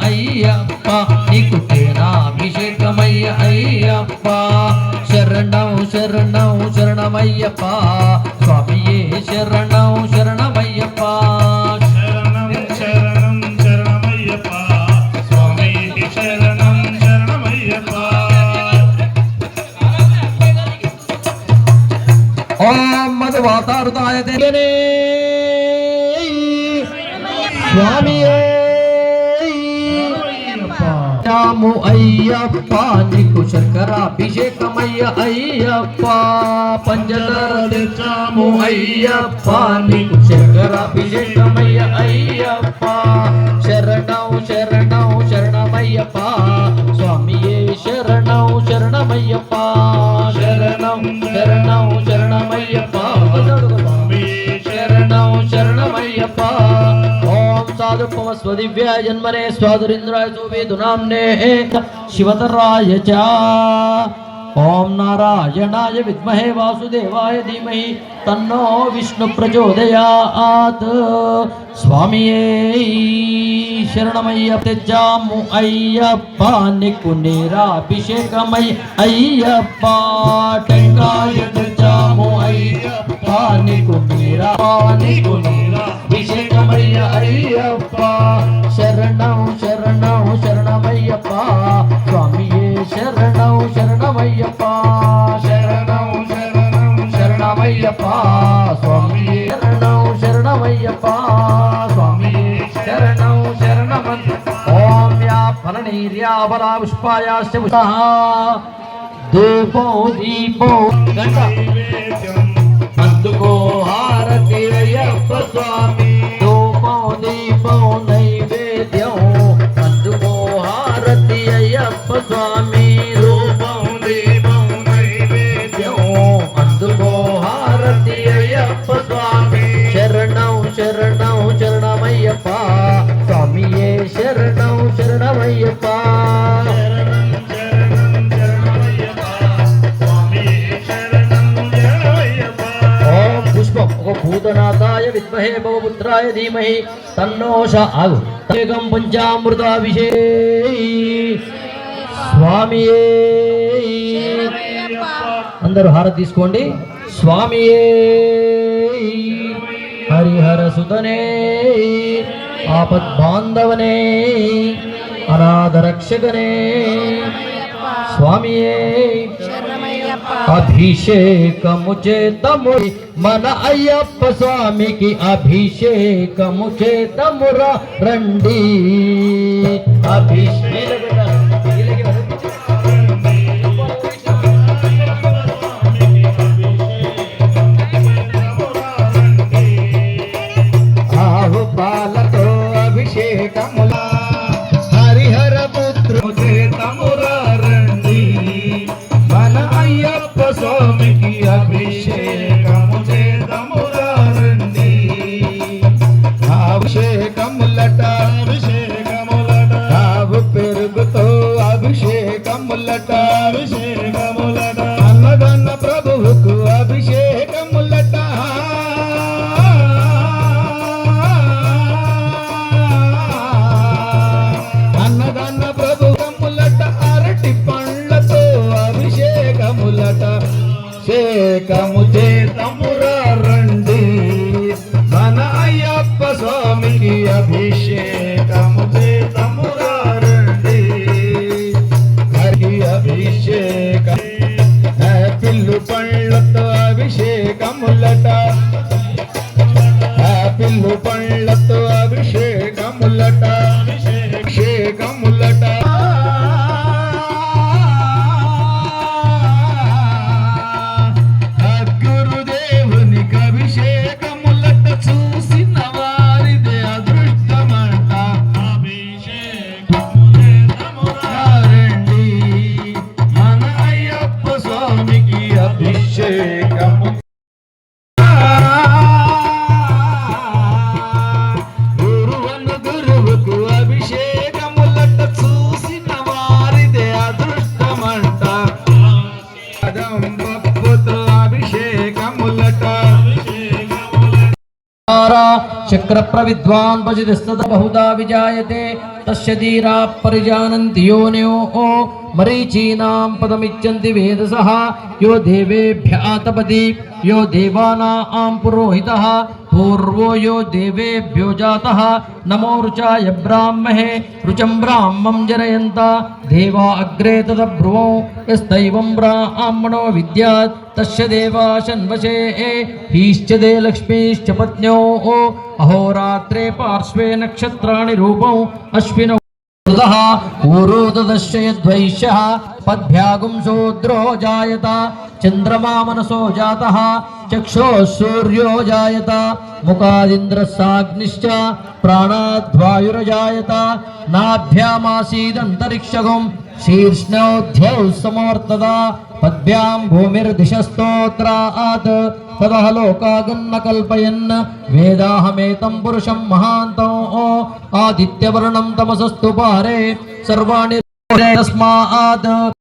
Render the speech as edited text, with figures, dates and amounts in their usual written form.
అయ్యప్ప నీకు తేనాభిషేకమయ్య అయ్యప్ప శరణం శరణం శరణమయ్యప్ప స్వామియే శరణం శరణమయ్యప్ప శరణం శరణం శరణమయ్యప్ప స్వామియే శరణం శరణమయ్యప్ప ఓం మధువాతారుతాయ దేవనే స్వామియే రాము అయ్యప్ప నీకు శంకరాభిషేకమయ్య అయ్యప్ప పంచదార తెచ్చాము అయ్యప్ప నీకు శంకరాభిషేకమయ్య అయ్యప్ప శరణం శరణం శరణమయ్యప్ప స్వామియే శరణం శరణమయ్యప్ప శరణం శరణం శరణమయ్యప్ప శరణం శరణమయ్యప్ప స్వదివ్య జన్మనే స్వాదురింద్రాయ సోవేదునామ్నే శివతరాయ చ ఓం నారాయణాయ విద్మహే వాసుదేవాయ ధీమహి తన్నో విష్ణు ప్రచోదయాత్ స్వామియే శరణమయ్యప్ప తెచ్చాము అయ్యప్ప నీకు నీరాభిషేకమై అయ్యప్ప టెంకాయ తెచ్చాము అయ్యప్ప నీకు నీరాభిషేకమయ్య అయ్యప్ప శరణం శరణం శరణమయ్యప్ప స్వామియే శరణం శరణమయ్యప్ప శరణం శరణం శరణమయ్యప్ప స్వామియే శరణం శరణమయ్యప్ప స్వామియే శరణం శరణమయ్యప్ప ఓం యా ఫలనీర్యాబలా పుష్పాయాశ్చ పుష్పః ధూపో దీపో గంట అందుకో హారతి అయ్యప్ప స్వామి ధూపో దీపో నైవేద్యం అందుకో హారతి అయ్యప్ప స్వామి ధూపం దీపం నైవేద్యం అందుకో హారతి అయ్యప్ప స్వామి శరణం శరణం శరణమయ్యప్ప స్వామియే శరణం శరణమయ్యప్ప భూతనాథాయ విద్మహే భవపుత్రాయ ధీమహి తన్నోష ఆగు ఏకం పంచామృతాభిషే స్వామియే అందరూ హారతి తీసుకోండి స్వామియే హరిహర సుతనే ఆపద్ బాంధవనే అనాథ రక్షకనే స్వామియే అభిషేకము చేతము మన అయ్యప్ప స్వామికి అభిషేకము చేతమురా రండి ఆవు పాలతో అభిషేకములా హరిహర పుత్రు చేతమురా రండి మన అయ్యప్ప స్వామికి అభిషేకము చేతమురా రండి అభిషేకములట అభిషేకములట ఆవు పెరుగుతో అభిషేకములట అభిషేకములట అన్నదన్న ప్రభువుకు అభిషేకములట అన్నదన్న ప్రభువులట అరటి పండ్లతో అభిషేకములట శేకము చేతమురా రండి మన అయ్యప్ప స్వామికి అభిషేకము చేతమురా రండి హరి అభిషేక चक्रप्रविद्वान् पचितिस्तत बहुधा विजायते तस्य धीरा परिजानन्ति योनयोः मरीचीनां पदमिच्छन्ति वेदसः यो देवेभ्यः तपति यो देवानां पुरोहितः पूर्वो यो देवेभ्यो जातः नमो ऋचाय ब्राह्महे ऋचं ब्राह्मं जनयन्ता देवा अग्रे तदब्रुवो यस्तैवं ब्राह्मणो विद्यात् तस्य देवाशन्वशे हीश्च दे लक्ष्मीश्च पत्न्योः अहोरात्रे पार्श्वे नक्षत्राणि रूपौ अश्विनौ ऊरोदस्य यद्वैश्यः पद्भ्यागुं शूद्रो जायत चन्द्रमा मनसो जातः चक्षुः सूर्यो जायत मुखादिन्द्रस्साग्निश्च प्राणाद्वायुर्जायत नाभ्यामासीदन्तरिक्षगुं शीर्ष्णोऽध्यौ समवर्तदा पद्भ्यां भूमिर्दिशस्तोत्रात् ततः लोकागन्न कल्पयन् वेदाहमेतं पुरुषं महान्तं आदित्यवर्णं तमसस्तु पारे सर्वाणि तस्मात्